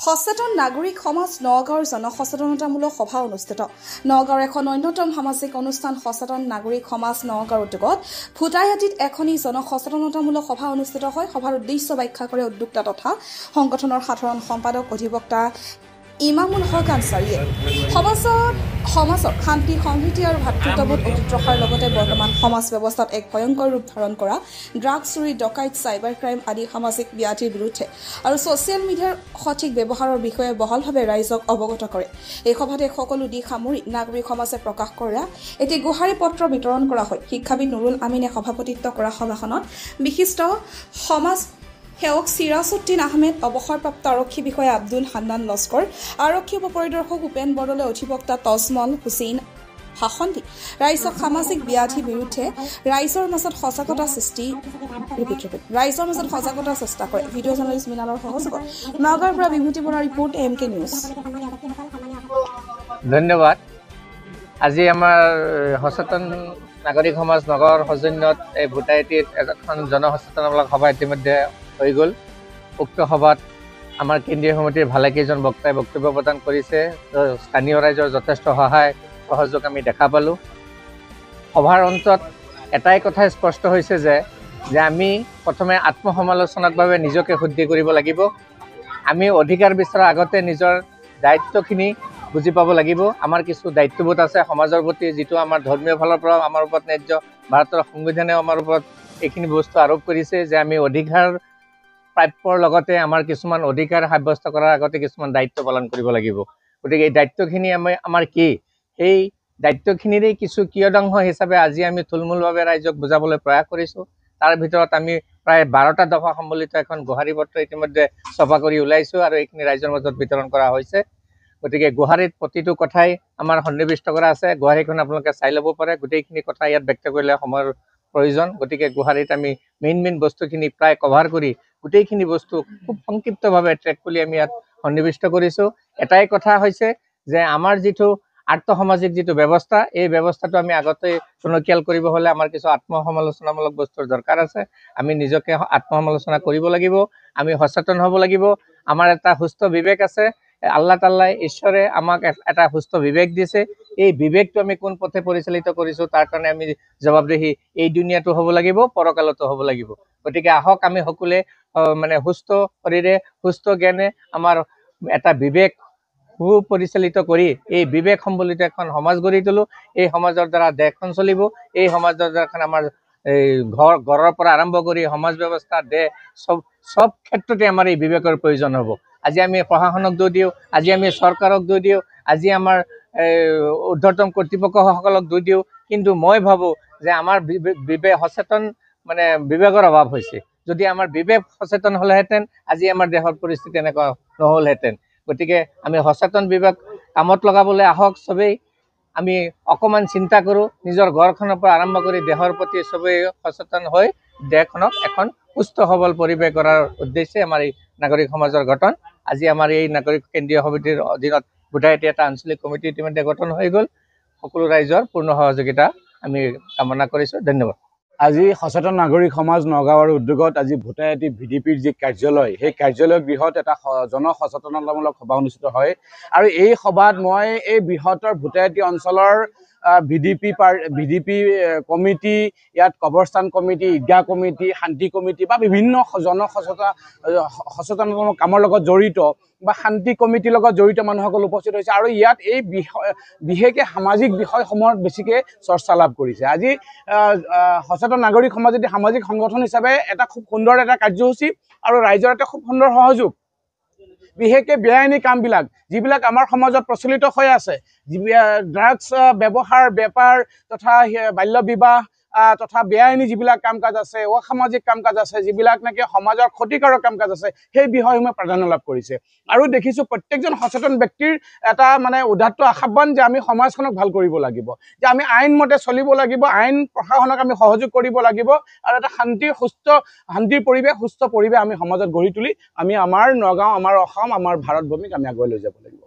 সচেতন নাগৰিক সমাজ নগাঁৱৰ জনসচেতনতামূলক সভা অনুষ্ঠিত। নগাঁৱৰ এখন অন্যতম সামাজিক অনুষ্ঠান সচেতন নাগৰিক সমাজ নগাঁৱৰ উদ্যোগত ভুটাইহাটীত এখনি জনসচেতনতামূলক সভা অনুষ্ঠিত হয়। সভাৰ উদ্দেশ্য ব্যাখ্যা কৰে উদ্যোক্তা তথা সংগঠনৰ সাধাৰণ সম্পাদক অধিবক্তা ইমামুল হক আনসাৰীয়ে। সমাজৰ শান্তি সংহতি আৰু ভাতৃত্ববোধ অটুট ৰখাৰ লগতে বৰ্তমান সমাজ ব্যৱস্থাত এক ভয়ংকৰ ৰূপ ধাৰণ কৰা ড্ৰাগছ চুৰি ডকাইত চাইবাৰ ক্ৰাইম আদি সামাজিক ব্যাধিৰ বিৰুদ্ধে আৰু ছ'চিয়েল মিডিয়াৰ সঠিক ব্যৱহাৰৰ বিষয়ে বহলভাৱে ৰাইজক অৱগত কৰে। এই সভাতে সকলো দিশ সামৰি নাগৰিক সমাজে প্ৰকাশ কৰা এটি গুহাৰি পত্ৰ বিতৰণ কৰা হয়। শিক্ষাবিদ নুৰুল আমিনে সভাপতিত্ব কৰা সভাখনত বিশিষ্ট সমাজ সেৱক সিৰাজউদ্দিন আহমেদ, অৱসৰপ্ৰাপ্ত আৰক্ষী বিষয়া আব্দুল হান্নান লস্কৰ, আৰক্ষী উপ পৰিদৰ্শক উপেন বৰদলৈ, অধিবক্তা তজমল হুছেইন ভাষণ দি ৰাইজক সামাজিক ব্যাধিৰ বিৰুদ্ধে ৰাইজৰ মাজত সজাগতা চেষ্টা কৰে। ভিডিঅ' জাৰ্নেলিষ্ট মিনালৰ সহযোগত নগাঁৱৰ পৰা বিভূতি বৰা ৰিপৰ্ট MK নিউজ। ধন্যবাদ। আজি আমাৰ সচেতন নাগৰিক সমাজ নগৰ সৌজন্যত এই ভুটাইহাটীত এখন জনসচেতনমূলক সভা ইতিমধ্যে হৈ গ'ল। উক্ত সভাত আমাৰ কেন্দ্ৰীয় সমিতিৰ ভালেকেইজন বক্তাই বক্তব্য প্ৰদান কৰিছে। স্থানীয় ৰাইজৰ যথেষ্ট সহায় সহযোগ আমি দেখা পালোঁ। সভাৰ অন্তত এটাই কথা স্পষ্ট হৈছে যে আমি প্ৰথমে আত্মসমালোচনাকভাৱে নিজকে শুদ্ধি কৰিব লাগিব। আমি অধিকাৰ বিচৰাৰ আগতে নিজৰ দায়িত্বখিনি বুজি পাব লাগিব। আমাৰ কিছু দায়িত্ববোধ আছে সমাজৰ প্ৰতি, যিটো আমাৰ ধৰ্মীয় ফালৰ পৰা আমাৰ ওপৰত ন্যায্য। ভাৰতৰ সংবিধানেও আমাৰ ওপৰত এইখিনি বস্তু আৰোপ কৰিছে যে আমি অধিকাৰ প্ৰাপ্যৰ লগতে আমাৰ কিছুমান অধিকাৰ সাব্যস্ত কৰাৰ আগতে কিছুমান দায়িত্ব পালন কৰিব লাগিব। গতিকে এই দায়িত্বখিনি আমাৰ কি, সেই দায়িত্বখিনিৰে কিছু কিয়দাংশ হিচাপে আজি আমি থুলমূলভাৱে ৰাইজক বুজাবলৈ প্ৰয়াস কৰিছোঁ। তাৰ ভিতৰত আমি প্ৰায় 12টা দফা সম্বলিত এখন গুহাৰি পত্ৰ ইতিমধ্যে ছপা কৰি ওলাইছোঁ আৰু এইখিনি ৰাইজৰ মাজত বিতৰণ কৰা হৈছে। গতিকে গুহাৰিত প্ৰতিটো কথাই আমাৰ সন্নিৱিষ্ট কৰা আছে। গুহাৰিখন আপোনালোকে চাই ল'ব পাৰে। গোটেইখিনি কথা ইয়াত ব্যক্ত কৰিলে সময়ৰ প্ৰয়োজন। গতিকে গুহাৰিত আমি মেইন বস্তুখিনি প্ৰায় কভাৰ কৰি গোটেইখিনি বস্তু খুব সংক্ষিপ্তভাৱে ট্ৰেক কৰি আমি ইয়াত সন্নিৱিষ্ট কৰিছোঁ। এটাই কথা হৈছে যে আমাৰ যিটো আৰ্থসামাজিক যিটো ব্যৱস্থা, এই ব্যৱস্থাটো আমি আগতে টনকিয়াল কৰিব হ'লে আমাৰ কিছু আত্মসমালোচনামূলক বস্তুৰ দৰকাৰ আছে। আমি নিজকে আত্মসমালোচনা কৰিব লাগিব। আমি সচেতন হ'ব লাগিব। আমাৰ এটা সুস্থ বিবেক আছে। আল্লাহ তাল্লাই ঈশ্বৰে আমাক এটা সুস্থ বিবেক দিছে। এই বিবেকটো আমি কোন পথে পৰিচালিত কৰিছোঁ তাৰ কাৰণে আমি জবাবদিহি এই দুনিয়াটো হ'ব লাগিব, পৰকালতো হ'ব লাগিব। গতিকে আহক আমি সকলোৱে সুস্থ শৰীৰে সুস্থ জ্ঞানে আমাৰ এটা বিবেক সুপৰিচালিত কৰি এই বিবেক সম্বলিত এখন সমাজ গঢ়ি তোলোঁ। এই সমাজৰ দ্বাৰা দেশখন চলিব। এই সমাজৰ দ্বাৰা আমাৰ এই ঘৰৰ পৰা আৰম্ভ কৰি সমাজ ব্যৱস্থা, দেশ চব ক্ষেত্ৰতে আমাৰ এই বিবেকৰ প্ৰয়োজন হ'ব। আজি আমি প্ৰশাসনক দোষ দিওঁ, আজি আমি চৰকাৰক দোষ দিওঁ, আজি আমাৰ ঊৰ্ধ্বতম কৰ্তৃপক্ষসকলক দোষ দিওঁ। কিন্তু মই ভাবোঁ যে আমাৰ বিবেক সচেতন বিবেকৰ অভাৱ হৈছে। যদি আমাৰ বিবেক সচেতন হ'লেহেঁতেন আজি আমাৰ দেশৰ পৰিস্থিতি এনেকুৱা নহ'লহেঁতেন। গতিকে আমি সচেতন বিবেক কামত লগাবলৈ আহক চবেই। আমি অকণমান চিন্তা কৰোঁ, নিজৰ ঘৰখনৰ পৰা আৰম্ভ কৰি দেশৰ প্ৰতি চবেই সচেতন হৈ দেশখনক এখন সুস্থ সবল পৰিৱেশ কৰাৰ উদ্দেশ্যে আমাৰ এই নাগৰিক সমাজৰ গঠন। আজি আমাৰ এই নাগৰিক কেন্দ্ৰীয় সমিতিৰ অধীনত ভুটাইহাটী এটা আঞ্চলিক কমিটি ইতিমধ্যে গঠন হৈ গ'ল। সকলো ৰাইজৰ পূৰ্ণ সহযোগিতা আমি কামনা কৰিছোঁ। ধন্যবাদ। আজি সচেতন নাগৰিক সমাজ নগাঁৱৰ উদ্যোগত আজি ভুটাইহাটী VDPৰ যি কাৰ্যালয়, সেই কাৰ্যালয় গৃহত এটা জনসচেতনতামূলক সভা অনুষ্ঠিত হয়। আৰু এই সভাত মই এই বৃহত্তৰ ভুটাইহাটী অঞ্চলৰ VDP কমিটি, ইয়াত কবৰস্থান কমিটি, ঈদগাহ কমিটি, শান্তি কমিটি বা বিভিন্ন সচেতনতামূলক কামৰ লগত জড়িত বা শান্তি কমিটিৰ লগত জড়িত মানুহসকল উপস্থিত হৈছে। আৰু ইয়াত এই বিশেষকৈ সামাজিক বিষয়সমূহত বেছিকৈ চৰ্চা লাভ কৰিছে। আজি সচেতন নাগৰিক সমাজ এটি সামাজিক সংগঠন হিচাপে এটা খুব সুন্দৰ এটা কাৰ্যসূচী আৰু ৰাইজৰ এটা খুব সুন্দৰ সহযোগ। বিশেষকৈ বেআইনী কামবিলাক যিবিলাক আমাৰ সমাজত প্ৰচলিত হৈ আছে, ড্ৰাগছ ব্যৱহাৰ, বেপাৰ তথা বাল্য বিবাহ তথা বেআইনী যিবিলাক কাম কাজ আছে, অসামাজিক কাম কাজ আছে, যিবিলাক নেকি সমাজৰ ক্ষতিকাৰক কাম কাজ আছে, সেই বিষয়সমূহে প্ৰাধান্য লাভ কৰিছে। আৰু দেখিছোঁ প্ৰত্যেকজন সচেতন ব্যক্তিৰ এটা উদাত্ত আহ্বান যে আমি সমাজখনক ভাল কৰিব লাগিব, যে আমি আইনমতে চলিব লাগিব, আইন প্ৰশাসনক আমি সহযোগ কৰিব লাগিব আৰু এটা শান্তিৰ পৰিৱেশ, সুস্থ পৰিৱেশ আমি সমাজত গঢ়ি তুলি আমি আমাৰ নগাঁও, আমাৰ অসম, আমাৰ ভাৰত ভূমিক আমি আগুৱাই লৈ যাব লাগিব।